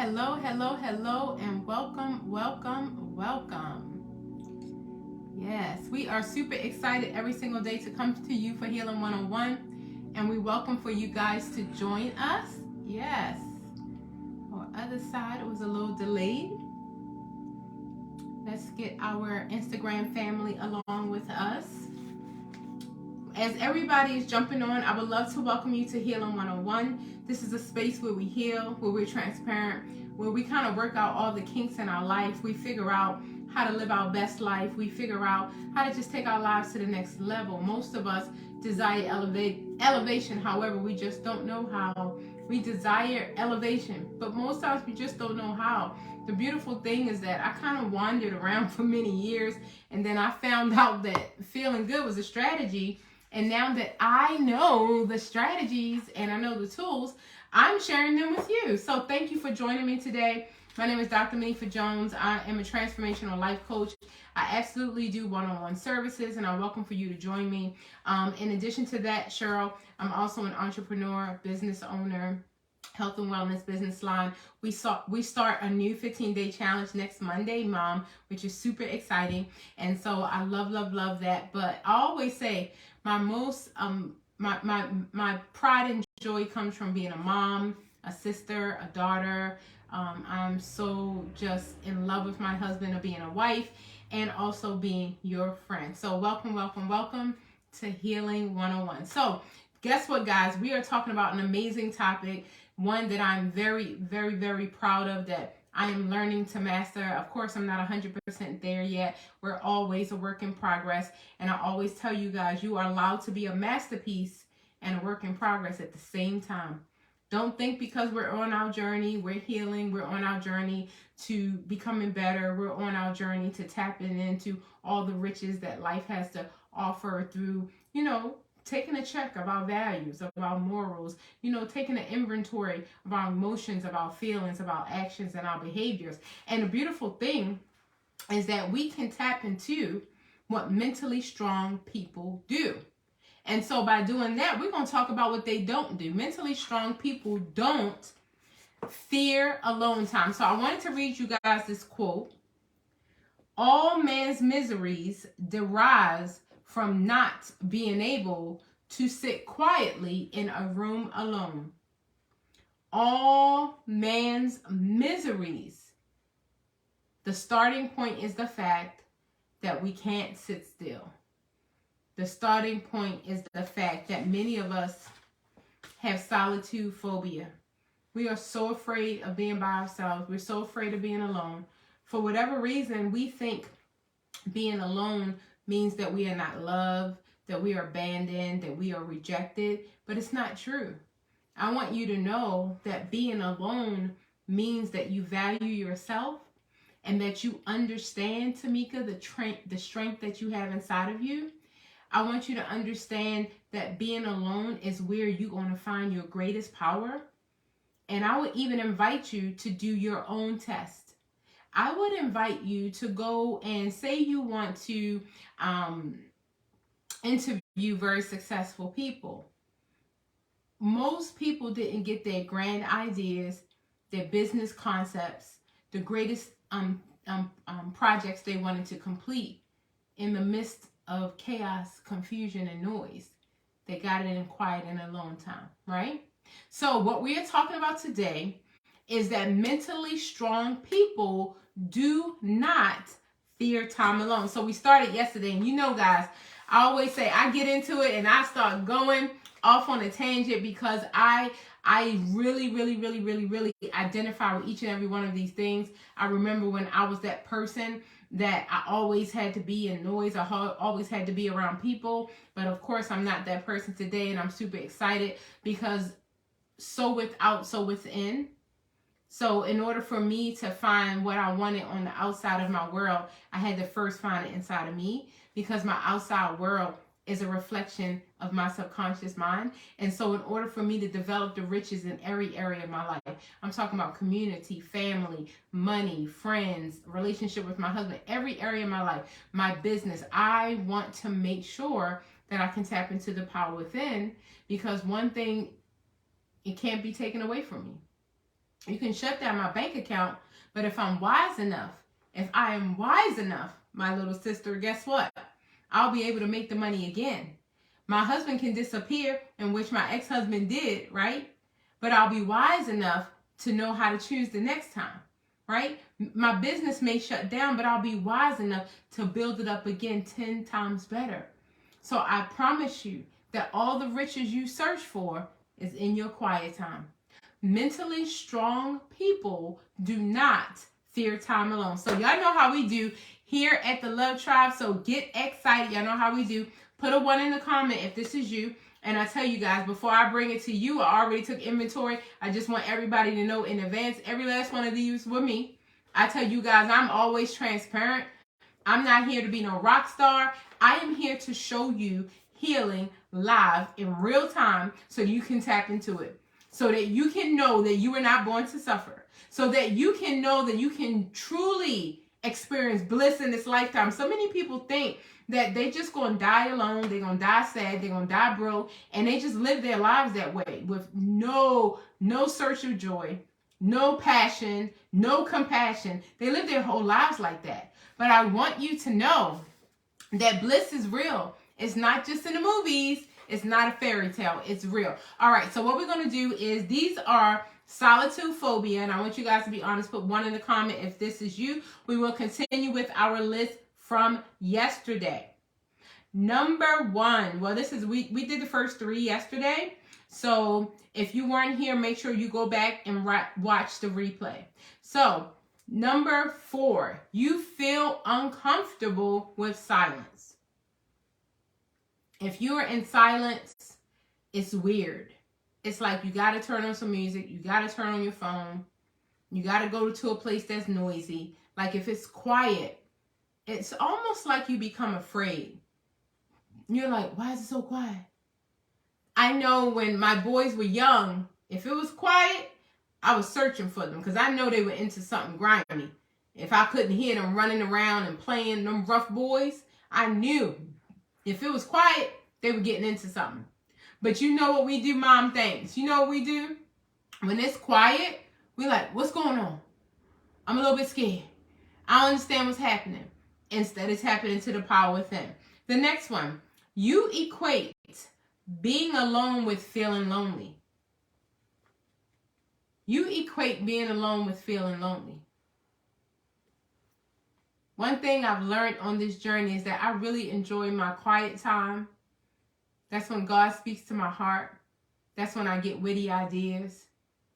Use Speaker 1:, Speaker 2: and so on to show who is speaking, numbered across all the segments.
Speaker 1: Hello, hello, hello, and welcome, welcome, welcome. Yes, we are super excited every single day to come to you for Healing 101, and we welcome for you guys to join us. Yes. On the other side, it was a little delayed. Let's get our Instagram family along with us. As everybody is jumping on, I would love to welcome you to Healing 101. This is a space where we heal, where we're transparent, where we kind of work out all the kinks in our life. We figure out how to live our best life. We figure out how to just take our lives to the next level. Most of us desire elevation, however, we just don't know how. We desire elevation, but most times we just don't know how. The beautiful thing is that I kind of wandered around for many years, and then I found out that feeling good was a strategy. And now that I know the strategies and I know the tools, I'm sharing them with you. So thank you for joining me today. My name is DrMonifa Jones. I am a transformational life coach. I absolutely do one-on-one services, and I welcome for you to join me. In addition to that, Cheryl, I'm also an entrepreneur, business owner, health and wellness business line. We start a new 15-day challenge next Monday, Mom, which is super exciting. And so I love that. But I always say my most my pride and joy comes from being a mom, a sister, a daughter. I'm so just in love with my husband of being a wife and also being your friend. So welcome to Healing 101. So guess what, guys? We are talking about an amazing topic, one that I'm very proud of, that I am learning to master. Of course, I'm not 100% there yet. We're always a work in progress. And I always tell you guys, you are allowed to be a masterpiece and a work in progress at the same time. Don't think because we're on our journey, we're healing, we're on our journey to becoming better, we're on our journey to tapping into all the riches that life has to offer through, taking a check of our values, of our morals, taking an inventory of our emotions, of our feelings, of our actions, and our behaviors. And the beautiful thing is that we can tap into what mentally strong people do. And so by doing that, we're going to talk about what they don't do. Mentally strong people don't fear alone time. So I wanted to read you guys this quote. All man's miseries derives from not being able to sit quietly in a room alone. All man's miseries. The starting point is the fact that we can't sit still. The starting point is the fact that many of us have solitude phobia. We are so afraid of being by ourselves. We're so afraid of being alone. For whatever reason, we think being alone means that we are not loved, that we are abandoned, that we are rejected, but it's not true. I want you to know that being alone means that you value yourself and that you understand, Tamika, the strength that you have inside of you. I want you to understand that being alone is where you're going to find your greatest power. And I would even invite you to do your own test. I would invite you to go and say you want to interview very successful people. Most people didn't get their grand ideas, their business concepts, the greatest projects they wanted to complete in the midst of chaos, confusion, and noise. They got it in quiet and alone time, right? So what we are talking about today is that mentally strong people do not fear time alone. So we started yesterday, and guys, I always say I get into it and I start going off on a tangent because I really identify with each and every one of these things. I remember when I was that person that I always had to be in noise. I always had to be around people. But of course, I'm not that person today, and I'm super excited because so without, so within. So in order for me to find what I wanted on the outside of my world, I had to first find it inside of me, because my outside world is a reflection of my subconscious mind. And so in order for me to develop the riches in every area of my life, I'm talking about community, family, money, friends, relationship with my husband, every area of my life, my business, I want to make sure that I can tap into the power within, because one thing, it can't be taken away from me. You can shut down my bank account, but if I am wise enough, my little sister, guess what? I'll be able to make the money again. My husband can disappear, in which my ex-husband did, right? But I'll be wise enough to know how to choose the next time, right? My business may shut down, but I'll be wise enough to build it up again 10 times better. So I promise you that all the riches you search for is in your quiet time. Mentally strong people do not fear time alone. So y'all know how we do here at the Love Tribe. So get excited. Y'all know how we do. Put a 1 in the comment if this is you. And I tell you guys, before I bring it to you, I already took inventory. I just want everybody to know in advance, every last one of these were me. I tell you guys, I'm always transparent. I'm not here to be no rock star. I am here to show you healing live in real time so you can tap into it. So that you can know that you were not born to suffer. So that you can know that you can truly experience bliss in this lifetime. So many people think that they just gonna die alone, they're gonna die sad, they're gonna die broke, and they just live their lives that way with no search of joy, no passion, no compassion. They live their whole lives like that. But I want you to know that bliss is real. It's not just in the movies. It's not a fairy tale. It's real. All right, so what we're going to do is these are solitude phobia, and I want you guys to be honest. Put 1 in the comment if this is you. We will continue with our list from yesterday. Number 1. Well, this is we did the first 3 yesterday. So if you weren't here, make sure you go back and watch the replay. So number 4, you feel uncomfortable with silence. If you are in silence, it's weird. It's like you got to turn on some music. You got to turn on your phone. You got to go to a place that's noisy. Like if it's quiet, it's almost like you become afraid. You're like, why is it so quiet? I know when my boys were young, if it was quiet, I was searching for them because I know they were into something grimy. If I couldn't hear them running around and playing them rough boys, I knew. If it was quiet, they were getting into something. But you know what we do, mom things. You know what we do? When it's quiet, we like, what's going on? I'm a little bit scared. I don't understand what's happening. Instead, it's happening to the power within. The next one, you equate being alone with feeling lonely. You equate being alone with feeling lonely. One thing I've learned on this journey is that I really enjoy my quiet time. That's when God speaks to my heart. That's when I get witty ideas.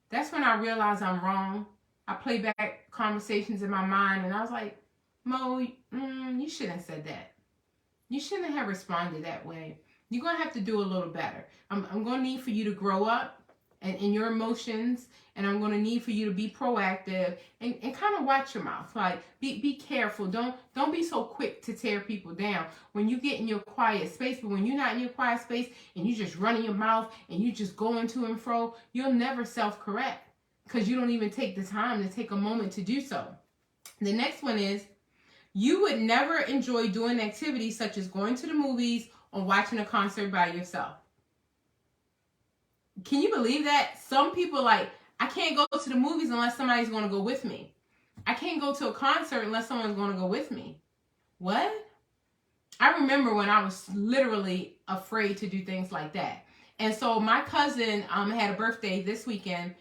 Speaker 1: That's when I realize I'm wrong. I play back conversations in my mind and I was like, Mo, you shouldn't have said that. You shouldn't have responded that way. You're going to have to do a little better. I'm going to need for you to grow up in your emotions, and I'm going to need for you to be proactive and kind of watch your mouth. Like, be careful. Don't be so quick to tear people down when you get in your quiet space. But when you're not in your quiet space and you just running your mouth and you just going to and fro, you'll never self-correct because you don't even take the time to take a moment to do so. The next one is, you would never enjoy doing activities such as going to the movies or watching a concert by yourself. Can you believe that? Some people like, I can't go to the movies unless somebody's going to go with me. I can't go to a concert unless someone's going to go with me. What? I remember when I was literally afraid to do things like that. And so my cousin had a birthday this weekend.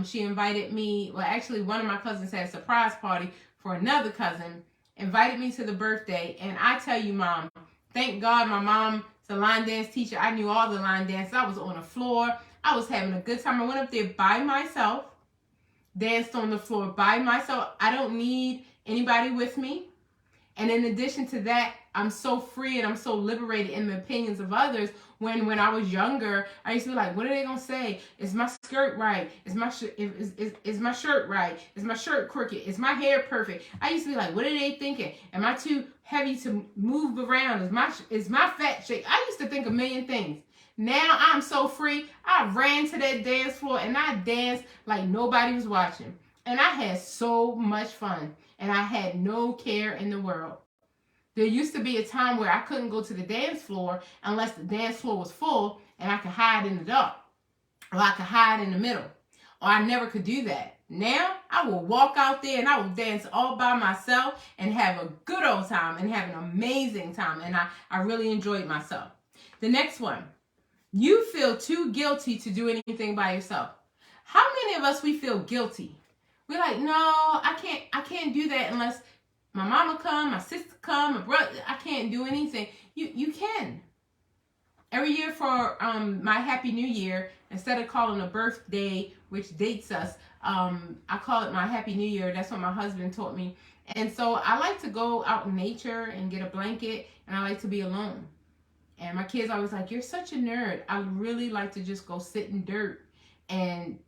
Speaker 1: She invited me. Well, actually, one of my cousins had a surprise party for another cousin. Invited me to the birthday. And I tell you, Mom, thank God my mom's a line dance teacher. I knew all the line dances. I was on the floor. I was having a good time. I went up there by myself, danced on the floor by myself. I don't need anybody with me. And in addition to that, I'm so free and I'm so liberated in the opinions of others. When I was younger, I used to be like, what are they going to say? Is my skirt right? Is my shirt right? Is my shirt crooked? Is my hair perfect? I used to be like, what are they thinking? Am I too heavy to move around? Is my fat shape? I used to think a million things. Now I'm so free. I ran to that dance floor and I danced like nobody was watching. And I had so much fun. And I had no care in the world. There used to be a time where I couldn't go to the dance floor unless the dance floor was full and I could hide in the dark or I could hide in the middle. or I never could do that. Now, I will walk out there and I will dance all by myself and have a good old time and have an amazing time. And I really enjoyed myself. The next one, you feel too guilty to do anything by yourself. How many of us, we feel guilty? We're like, no, I can't do that unless my mama come, my sister come, my brother. I can't do anything. You can. Every year for my Happy New Year, instead of calling a birthday, which dates us, I call it my Happy New Year. That's what my husband taught me. And so I like to go out in nature and get a blanket, and I like to be alone. And my kids always like, you're such a nerd. I really like to just go sit in dirt and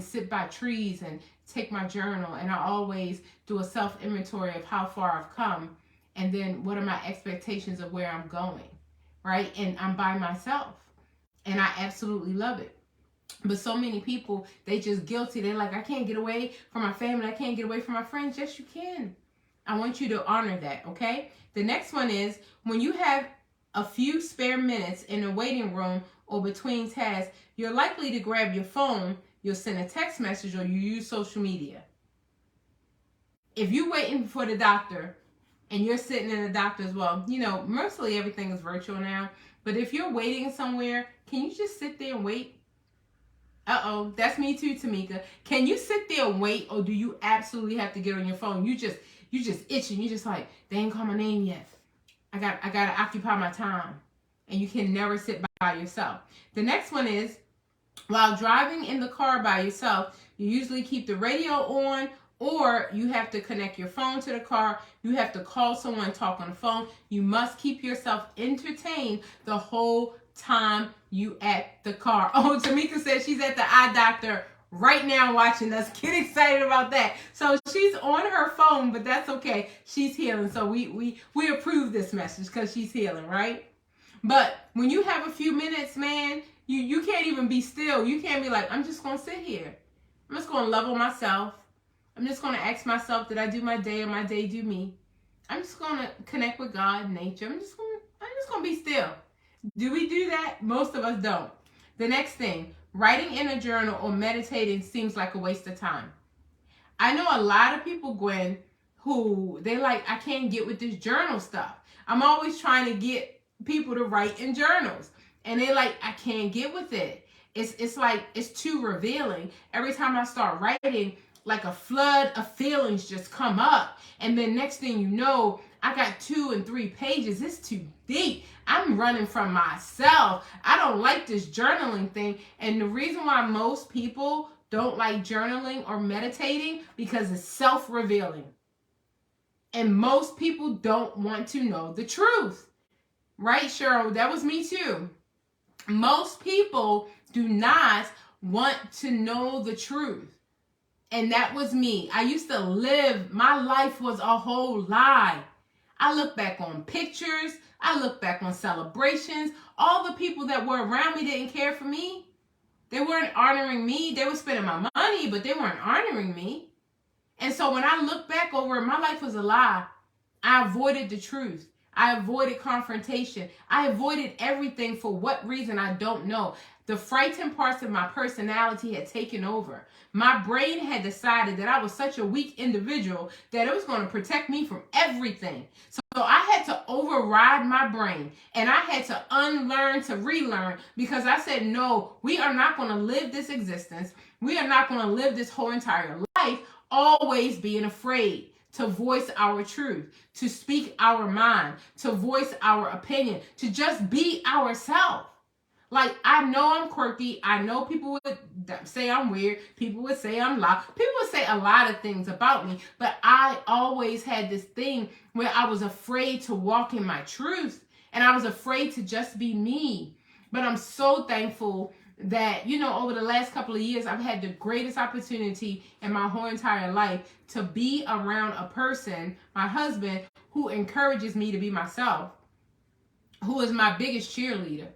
Speaker 1: sit by trees and take my journal. And I always do a self-inventory of how far I've come, and then what are my expectations of where I'm going, right? And I'm by myself, and I absolutely love it. But so many people, they just guilty. They're like, I can't get away from my family. I can't get away from my friends. Yes, you can. I want you to honor that, okay? The next one is, when you have a few spare minutes in the waiting room or between tasks, you're likely to grab your phone, you'll send a text message, or you use social media. If you're waiting for the doctor and you're sitting in the doctor's, well, you know, mostly everything is virtual now, but if you're waiting somewhere, can you just sit there and wait? Uh-oh, that's me too, Tamika. Can you sit there and wait, or do you absolutely have to get on your phone? You just itching. You just like, they ain't call my name yet. I gotta occupy my time. And you can never sit by yourself. The next one is, while driving in the car by yourself, you usually keep the radio on, or you have to connect your phone to the car. You have to call someone, talk on the phone. You must keep yourself entertained the whole time you at the car. Oh, Tamika says she's at the eye doctor right now watching us. Get excited about that. So she's on her phone, but that's okay. She's healing. So we approve this message because she's healing, right? But when you have a few minutes, man, you can't even be still. You can't be like, I'm just going to sit here. I'm just going to love on myself. I'm just going to ask myself, did I do my day or my day do me? I'm just going to connect with God, nature. I'm just going to be still. Do we do that? Most of us don't. The next thing, writing in a journal or meditating seems like a waste of time. I know a lot of people, Gwen, who they like, I can't get with this journal stuff. I'm always trying to get people to write in journals. And they like, I can't get with it. It's like, it's too revealing. Every time I start writing, like a flood of feelings just come up. And then next thing you know, I got 2 and 3 pages. It's too deep. I'm running from myself. I don't like this journaling thing. And the reason why most people don't like journaling or meditating, because it's self-revealing. And most people don't want to know the truth. Right, Cheryl? That was me too. Most people do not want to know the truth. And that was me. I used to live, my life was a whole lie. I look back on pictures. I look back on celebrations. All the people that were around me didn't care for me. They weren't honoring me. They were spending my money, but they weren't honoring me. And so when I look back over it, my life was a lie. I avoided the truth. I avoided confrontation. I avoided everything. For what reason, I don't know. The frightened parts of my personality had taken over. My brain had decided that I was such a weak individual that it was going to protect me from everything. So I had to override my brain, and I had to unlearn to relearn, because I said, no, we are not going to live this existence. We are not going to live this whole entire life always being afraid to voice our truth, to speak our mind, to voice our opinion, to just be ourselves. Like, I know I'm quirky. I know people would say I'm weird. People would say I'm loud. People would say a lot of things about me. But I always had this thing where I was afraid to walk in my truth. And I was afraid to just be me. But I'm so thankful that, you know, over the last couple of years, I've had the greatest opportunity in my whole entire life to be around a person, my husband, who encourages me to be myself, who is my biggest cheerleader.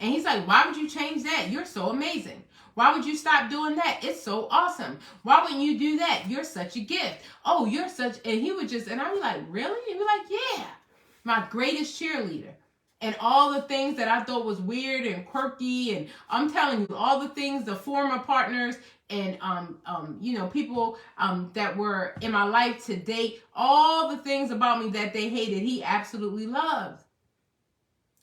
Speaker 1: And he's like, why would you change that? You're so amazing. Why would you stop doing that? It's so awesome. Why wouldn't you do that? You're such a gift. Oh, you're such, and he would just, and I'd be like, really? He'd be like, yeah, my greatest cheerleader. And all the things that I thought was weird and quirky, and I'm telling you, all the things the former partners and people that were in my life to date, all the things about me that they hated, he absolutely loved.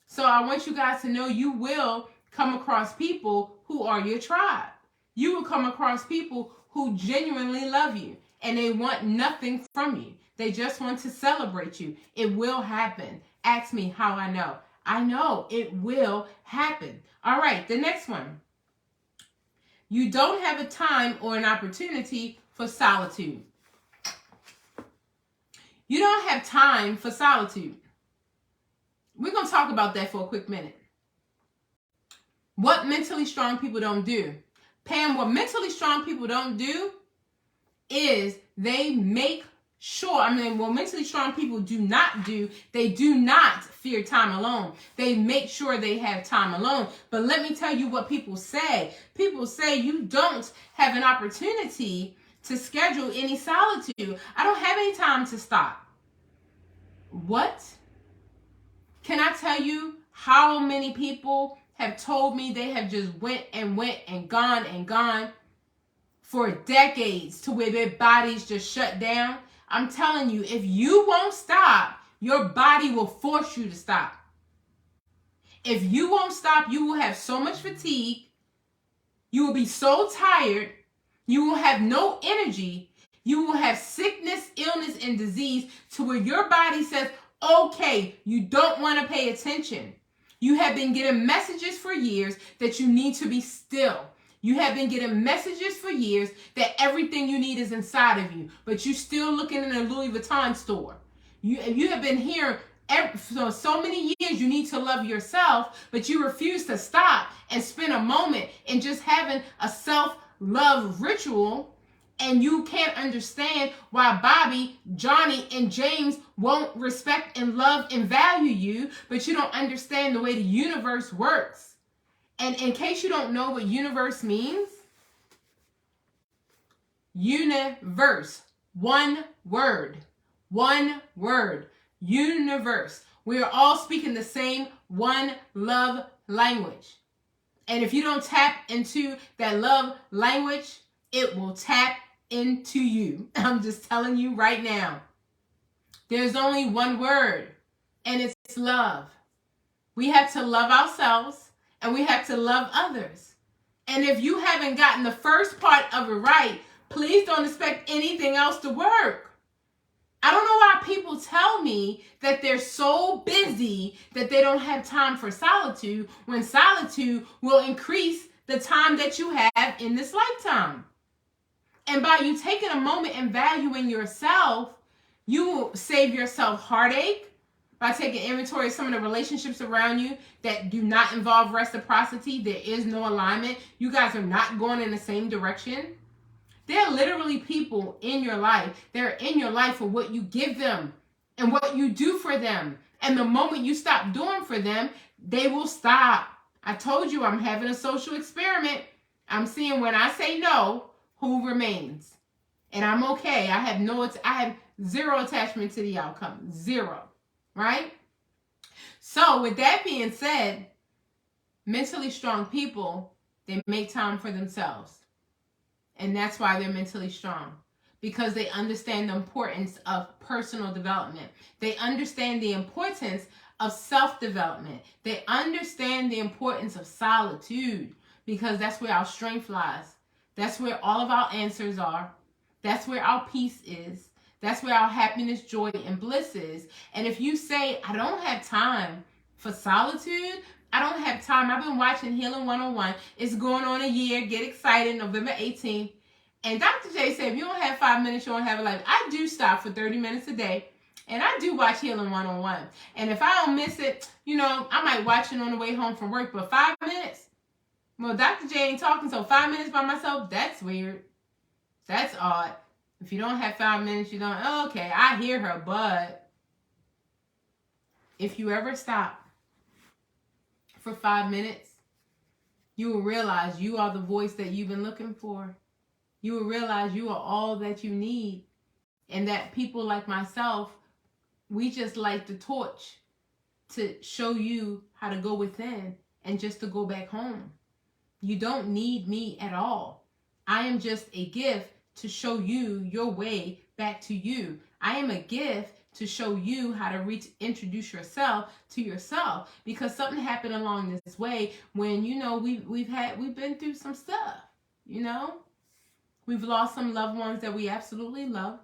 Speaker 1: So I want you guys to know you will come across people who are your tribe. You will come across people who genuinely love you and they want nothing from you. They just want to celebrate you. It will happen. Ask me how I know. I know it will happen. All right, the next one. You don't have a time or an opportunity for solitude. You don't have time for solitude. We're going to talk about that for a quick minute. What mentally strong people don't do. Pam, what mentally strong people don't do is they make sure, what mentally strong people do not do, they do not fear time alone. They make sure they have time alone. But let me tell you what people say. People say you don't have an opportunity to schedule any solitude. I don't have any time to stop. What? Can I tell you how many people have told me they have just went and gone for decades to where their bodies just shut down? I'm telling you, if you won't stop, your body will force you to stop. If you won't stop, you will have so much fatigue. You will be so tired. You will have no energy. You will have sickness, illness, and disease to where your body says, okay, you don't want to pay attention. You have been getting messages for years that you need to be still. You have been getting messages for years that everything you need is inside of you, but you're still looking in a Louis Vuitton store. You have been hearing for so many years you need to love yourself, but you refuse to stop and spend a moment in just having a self-love ritual. And you can't understand why Bobby, Johnny, and James won't respect and love and value you, but you don't understand the way the universe works. And in case you don't know what universe means, universe, one word, universe. We are all speaking the same one love language. And if you don't tap into that love language, it will tap into you. I'm just telling you right now. There's only one word, and it's love. We have to love ourselves, and we have to love others. And if you haven't gotten the first part of it right, please don't expect anything else to work. I don't know why people tell me that they're so busy that they don't have time for solitude, when solitude will increase the time that you have in this lifetime. And by you taking a moment and valuing yourself, you will save yourself heartache by taking inventory of some of the relationships around you that do not involve reciprocity. There is no alignment. You guys are not going in the same direction. There are literally people in your life. They're in your life for what you give them and what you do for them. And the moment you stop doing for them, they will stop. I told you I'm having a social experiment. I'm seeing when I say no, who remains. And I'm okay. I have zero attachment to the outcome. Zero. Right? So with that being said, mentally strong people, they make time for themselves. And that's why they're mentally strong. Because they understand the importance of personal development. They understand the importance of self-development. They understand the importance of solitude. Because that's where our strength lies. That's where all of our answers are. That's where our peace is. That's where our happiness, joy, and bliss is. And if you say, I don't have time for solitude, I don't have time. I've been watching Healing 101. It's going on a year. Get excited, November 18th. And Dr. J said, if you don't have 5 minutes, you don't have a life. I do stop for 30 minutes a day. And I do watch Healing 101. And if I don't miss it, I might watch it on the way home from work. But 5 minutes? Well, Dr. J ain't talking, so 5 minutes by myself, that's weird. That's odd. If you don't have 5 minutes, you don't, okay, I hear her, but if you ever stop for 5 minutes, you will realize you are the voice that you've been looking for. You will realize you are all that you need. And that people like myself, we just light the torch. to show you how to go within and just to go back home. You don't need me at all. I am just a gift to show you your way back to you. I am a gift to show you how to introduce yourself to yourself, because something happened along this way when, you know, we've been through some stuff, you know. We've lost some loved ones that we absolutely love.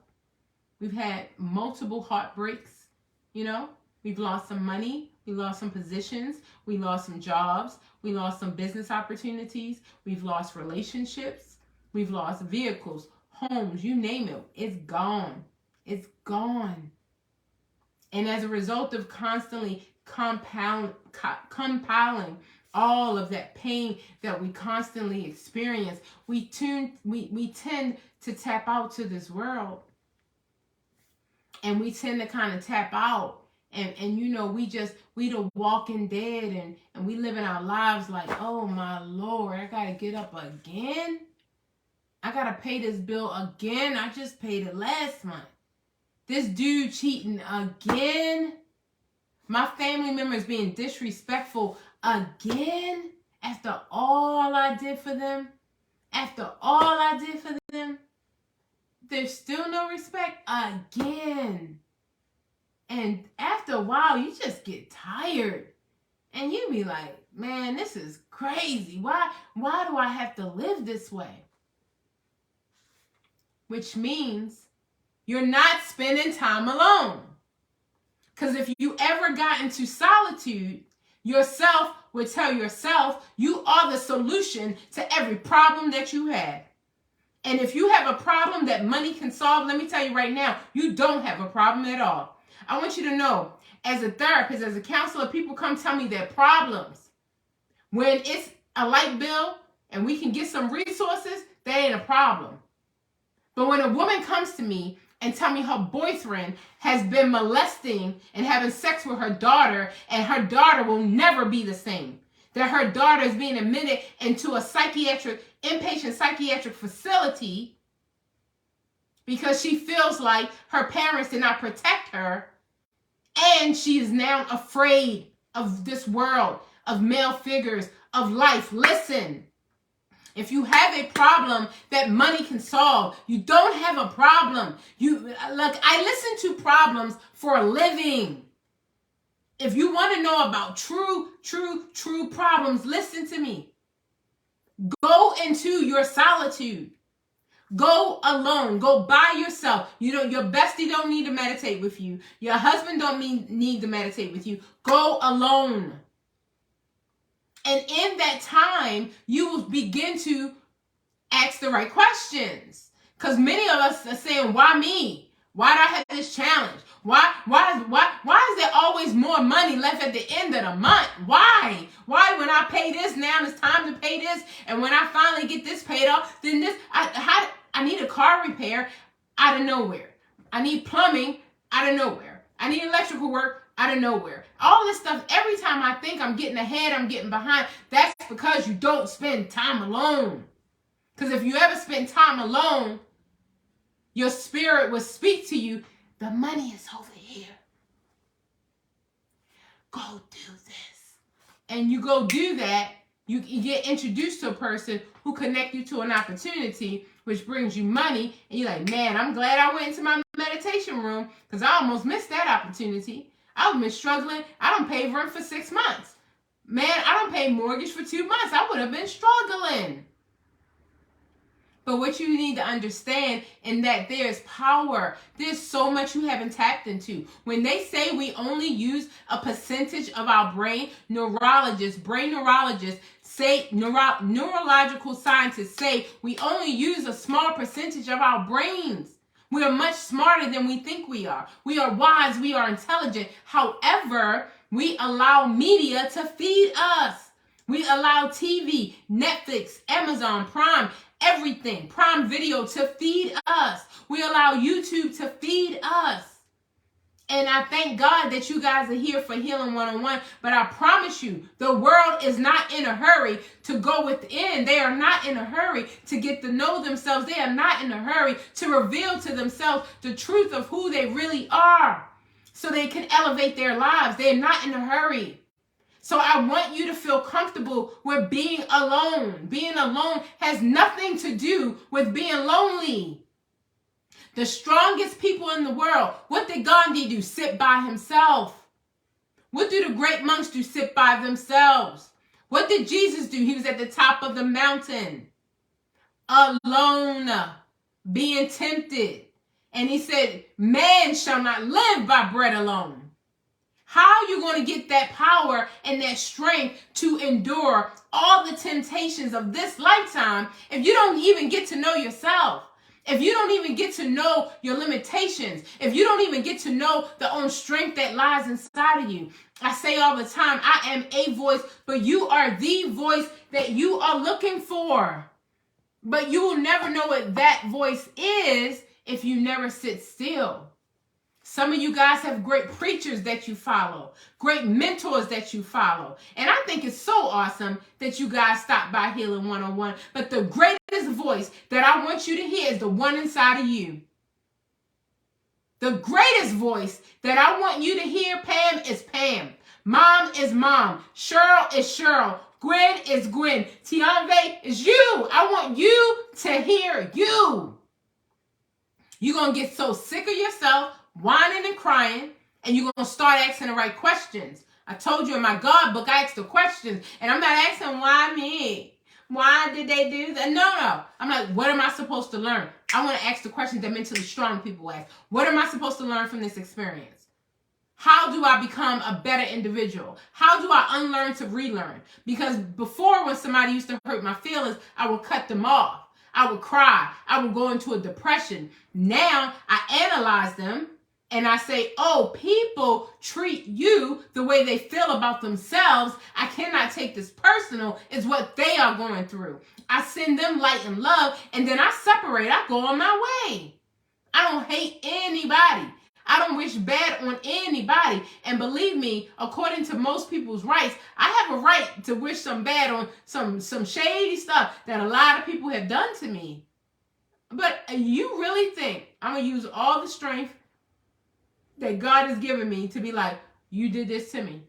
Speaker 1: We've had multiple heartbreaks, you know. We've lost some money. We lost some positions. We lost some jobs. We lost some business opportunities. We've lost relationships. We've lost vehicles, homes, you name it. It's gone. It's gone. And as a result of constantly compiling all of that pain that we constantly experience, we tend to tap out to this world. And we tend to kind of tap out. And you know, we the walking dead, and we living our lives like, oh my Lord, I gotta get up again. I gotta pay this bill again. I just paid it last month. This dude cheating again. My family members being disrespectful again. After all I did for them. There's still no respect again. And after a while, you just get tired. And you be like, man, this is crazy. Why do I have to live this way? Which means you're not spending time alone. Because if you ever got into solitude, yourself would tell yourself you are the solution to every problem that you have. And if you have a problem that money can solve, let me tell you right now, you don't have a problem at all. I want you to know, as a therapist, as a counselor, people come tell me their problems. When it's a light bill and we can get some resources, that ain't a problem. But when a woman comes to me and tell me her boyfriend has been molesting and having sex with her daughter, and her daughter will never be the same, that her daughter is being admitted into a inpatient psychiatric facility because she feels like her parents did not protect her, and she is now afraid of this world, of male figures, of life. Listen, if you have a problem that money can solve, you don't have a problem. I listen to problems for a living. If you want to know about true problems, listen to me. Go into your solitude. Go alone. Go by yourself. Your bestie don't need to meditate with you. Your husband don't need to meditate with you. Go alone. And in that time, you will begin to ask the right questions. Because many of us are saying, why me? Why do I have this challenge? Why is there always more money left at the end of the month? Why when I pay this now, it's time to pay this, and when I finally get this paid off, then this, I need a car repair out of nowhere. I need plumbing out of nowhere. I need electrical work out of nowhere. All this stuff, every time I think I'm getting ahead, I'm getting behind. That's because you don't spend time alone. Because if you ever spend time alone, your spirit will speak to you. The money is over here. Go do this. And you go do that, you get introduced to a person who connect you to an opportunity which brings you money, and you're like, man, I'm glad I went into my meditation room because I almost missed that opportunity. I've been struggling. I don't pay rent for 6 months. Man, I don't pay mortgage for 2 months. I would have been struggling. But what you need to understand in that there's power. There's so much you haven't tapped into. When they say we only use a percentage of our brain, brain neurologists say, neurological scientists say we only use a small percentage of our brains. We are much smarter than we think we are. We are wise. We are intelligent. However, we allow media to feed us. We allow TV, Netflix, Amazon Prime, everything, Prime Video to feed us. We allow YouTube to feed us. And I thank God that you guys are here for Healing 101. But I promise you, the world is not in a hurry to go within. They are not in a hurry to get to know themselves. They are not in a hurry to reveal to themselves the truth of who they really are. so they can elevate their lives. They're not in a hurry. So I want you to feel comfortable with being alone. Being alone has nothing to do with being lonely. The strongest people in the world, what did Gandhi do? Sit by himself. What do the great monks do? Sit by themselves. What did Jesus do? He was at the top of the mountain, alone, being tempted. And he said, man shall not live by bread alone. How are you going to get that power and that strength to endure all the temptations of this lifetime if you don't even get to know yourself? If you don't even get to know your limitations, if you don't even get to know the own strength that lies inside of you. I say all the time, I am a voice, but you are the voice that you are looking for. But you will never know what that voice is if you never sit still. Some of you guys have great preachers that you follow, great mentors that you follow. And I think it's so awesome that you guys stop by Healing 101. But the greatest voice that I want you to hear is the one inside of you. The greatest voice that I want you to hear, Pam, is Pam. Mom is Mom. Cheryl is Cheryl. Gwen is Gwen. Tianve is you. I want you to hear you. You're going to get so sick of yourself, whining and crying, and you're going to start asking the right questions. I told you in my God book, I asked the questions, and I'm not asking why me? Why did they do that? No. I'm like, what am I supposed to learn? I want to ask the questions that mentally strong people ask. What am I supposed to learn from this experience? How do I become a better individual? How do I unlearn to relearn? Because before, when somebody used to hurt my feelings, I would cut them off. I would cry. I would go into a depression. Now I analyze them and I say, oh, people treat you the way they feel about themselves. I cannot take this personal. It's what they are going through. I send them light and love, and then I separate. I go on my way. I don't hate anybody. I don't wish bad on anybody. And believe me, according to most people's rights, I have a right to wish some bad on some shady stuff that a lot of people have done to me. But you really think I'm going to use all the strength that God has given me to be like, you did this to me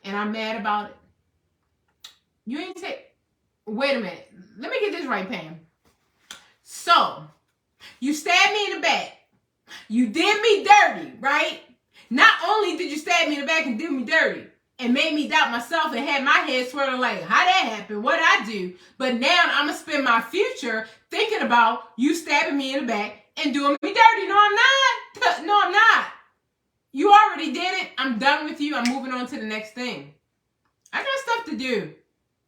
Speaker 1: and I'm mad about it? You ain't wait a minute. Let me get this right, Pam. So, you stabbed me in the back. You did me dirty, right? Not only did you stab me in the back and do me dirty and made me doubt myself and had my head swirling like, how that happened? What did I do? But now I'm going to spend my future thinking about you stabbing me in the back and doing me dirty. No, I'm not. No, I'm not. You already did it. I'm done with you. I'm moving on to the next thing. I got stuff to do.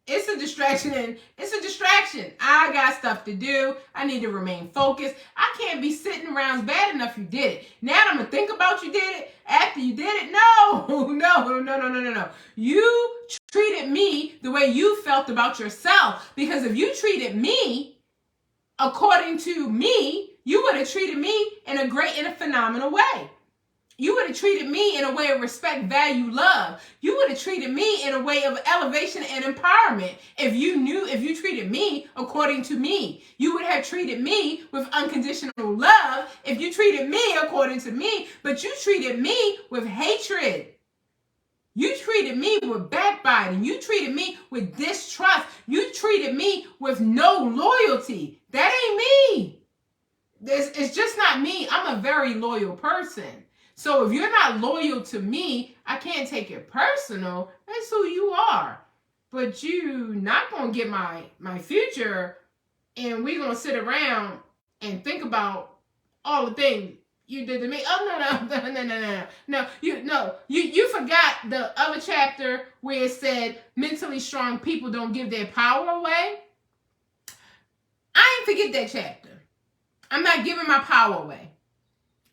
Speaker 1: It's a distraction, and it's a distraction. I got stuff to do. I need to remain focused. I can't be sitting around. It's bad enough you did it. Now I'm going to think about you did it after you did it. No. You treated me the way you felt about yourself. Because if you treated me according to me, you would have treated me in a phenomenal way. You would have treated me in a way of respect, value, love. You would have treated me in a way of elevation and empowerment. If you treated me according to me, you would have treated me with unconditional love. If you treated me according to me, but you treated me with hatred. You treated me with backbiting. You treated me with distrust. You treated me with no loyalty. That ain't me. It's just not me. I'm a very loyal person. So if you're not loyal to me, I can't take it personal. That's who you are. But you not going to get my future, and we're going to sit around and think about all the things you did to me. Oh, no. You forgot the other chapter where it said mentally strong people don't give their power away. I ain't forget that chapter. I'm not giving my power away.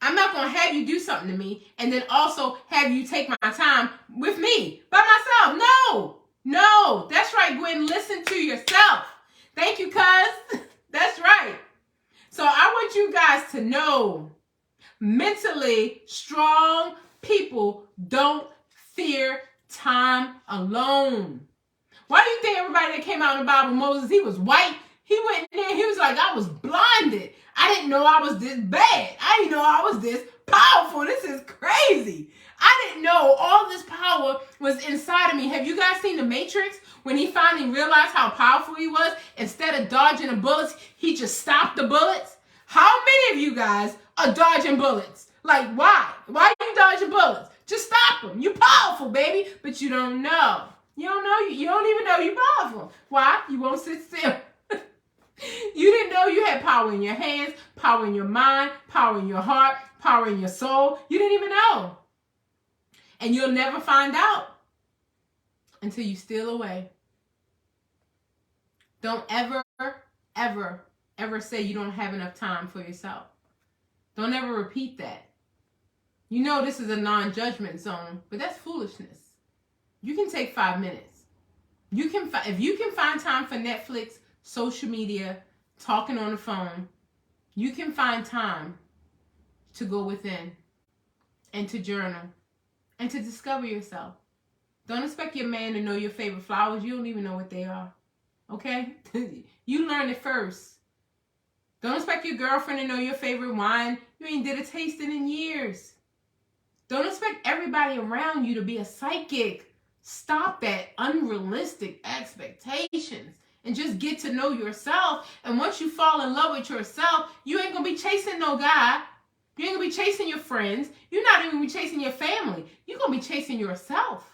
Speaker 1: I'm not going to have you do something to me and then also have you take my time with me by myself. No, that's right, Gwen. Listen to yourself. Thank you, cuz. That's right. So I want you guys to know, mentally strong people don't fear time alone. Why do you think everybody that came out in the Bible, Moses, he was white? He went in there, he was like, I was blinded. I didn't know I was this bad. I didn't know I was this Powerful. This is crazy. I didn't know all this power was inside of me. Have you guys seen The Matrix? When he finally realized how powerful he was, instead of dodging the bullets, he just stopped the bullets. How many of you guys are dodging bullets? Like, why? Why are you dodging bullets? Just stop them. You're powerful, baby. But you don't know. You don't know. You don't even know you're powerful. Why? You won't sit still. You didn't know you had power in your hands, power in your mind, power in your heart, power in your soul. You didn't even know. And you'll never find out until you steal away. Don't ever, ever, ever say you don't have enough time for yourself. Don't ever repeat that. You know this is a non-judgment zone, but that's foolishness. You can take 5 minutes. If you can find time for Netflix, social media, talking on the phone, you can find time to go within and to journal and to discover yourself. Don't expect your man to know your favorite flowers. You don't even know what they are. Okay? You learn it first. Don't expect your girlfriend to know your favorite wine. You ain't did a tasting in years. Don't expect everybody around you to be a psychic. Stop that unrealistic expectations and just get to know yourself. And once you fall in love with yourself, you ain't gonna be chasing no guy. You ain't gonna be chasing your friends. You're not even gonna be chasing your family. You're gonna be chasing yourself.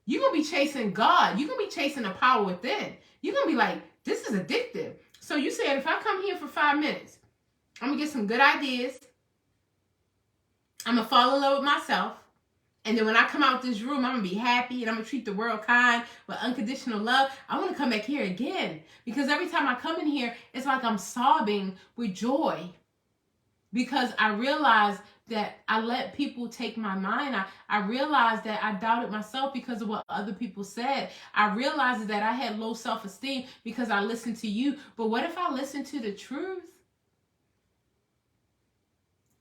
Speaker 1: You're gonna be chasing God. You're gonna be chasing the power within. You're gonna be like, this is addictive. So you said, if I come here for 5 minutes, I'm gonna get some good ideas. I'm gonna fall in love with myself. And then when I come out this room, I'm gonna be happy and I'm gonna treat the world kind with unconditional love. I wanna come back here again. Because every time I come in here, it's like I'm sobbing with joy. Because I realize that I let people take my mind. I realized that I doubted myself because of what other people said. I realized that I had low self-esteem because I listened to you. But what if I listen to the truth?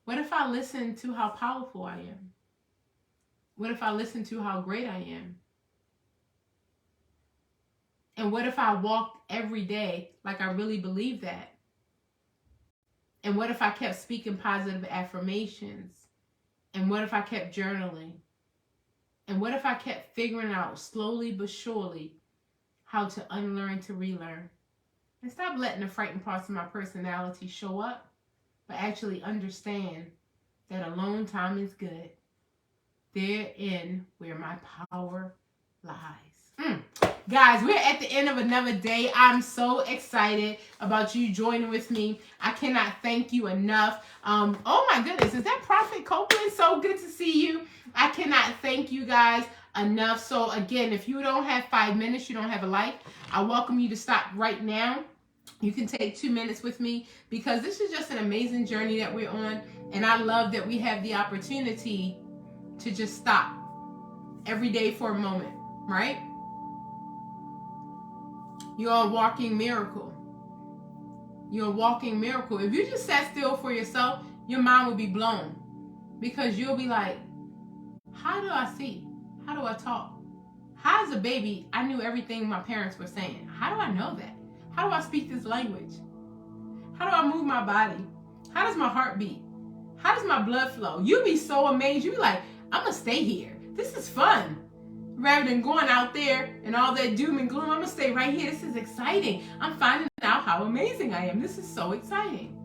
Speaker 1: What if I listen to how powerful I am? What if I listen to how great I am? And what if I walked every day like I really believe that? And what if I kept speaking positive affirmations? And what if I kept journaling? And what if I kept figuring out slowly but surely how to unlearn to relearn? And stop letting the frightened parts of my personality show up, but actually understand that alone time is good. Therein where my power lies. Guys, we're at the end of another day. I'm so excited about you joining with me. I cannot thank you enough. Oh my goodness, is that Prophet Copeland? So good to see you. I cannot thank you guys enough. So again, if you don't have 5 minutes, you don't have a life, I welcome you to stop right now. You can take 2 minutes with me because this is just an amazing journey that we're on. And I love that we have the opportunity to just stop every day for a moment, right? You're a walking miracle. You're a walking miracle. If you just sat still for yourself, your mind would be blown because you'll be like, how do I see? How do I talk? How as a baby, I knew everything my parents were saying. How do I know that? How do I speak this language? How do I move my body? How does my heart beat? How does my blood flow? You'll be so amazed. You'll be like, I'm going to stay here. This is fun. Rather than going out there and all that doom and gloom, I'm going to stay right here. This is exciting. I'm finding out how amazing I am. This is so exciting.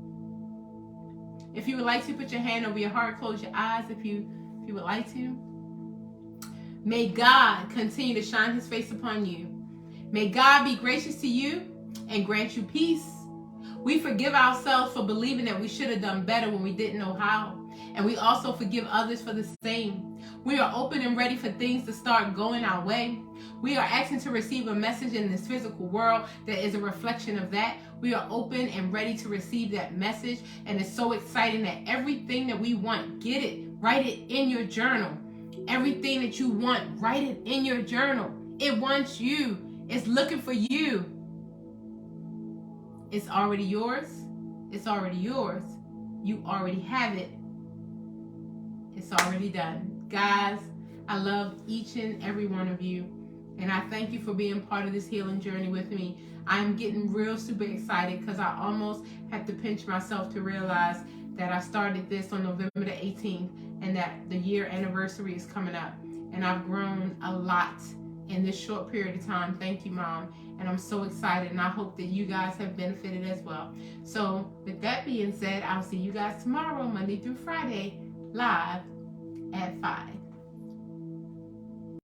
Speaker 1: If you would like to, put your hand over your heart, close your eyes if you would like to. May God continue to shine his face upon you. May God be gracious to you and grant you peace. We forgive ourselves for believing that we should have done better when we didn't know how. And we also forgive others for the same. We are open and ready for things to start going our way. We are asking to receive a message in this physical world that is a reflection of that. We are open and ready to receive that message. And it's so exciting that everything that we want, get it, write it in your journal. Everything that you want, write it in your journal. It wants you. It's looking for you. It's already yours. It's already yours. You already have it. It's already done. Guys, I love each and every one of you. And I thank you for being part of this healing journey with me. I'm getting real super excited because I almost have to pinch myself to realize that I started this on November the 18th and that the year anniversary is coming up. And I've grown a lot in this short period of time. Thank you, Mom. And I'm so excited, and I hope that you guys have benefited as well. So with that being said, I'll see you guys tomorrow, Monday through Friday, live at 5.